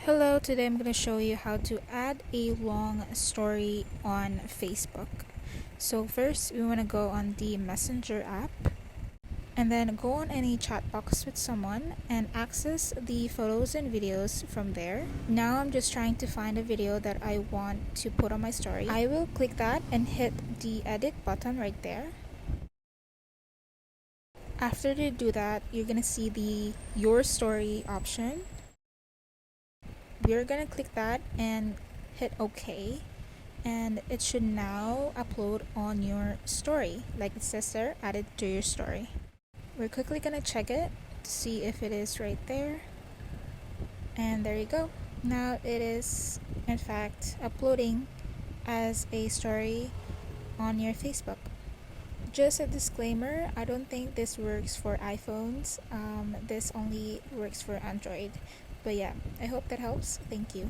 Hello, today I'm going to show you how to add a long story on Facebook. So first, we want to go on the Messenger app and then go on any chat box with someone and access the photos and videos from there. Now I'm just trying to find a video that I want to put on my story. I will click that and hit the edit button right there. After you do that, you're going to see the your story option. We're gonna click that and hit OK, and it should now upload on your story like it says there, add it to your story. We're quickly gonna check it to see if it is right there, and there you go. Now it is in fact uploading as a story on your Facebook. Just a disclaimer, I don't think this works for iPhones. This only works for Android. But yeah, I hope that helps. Thank you.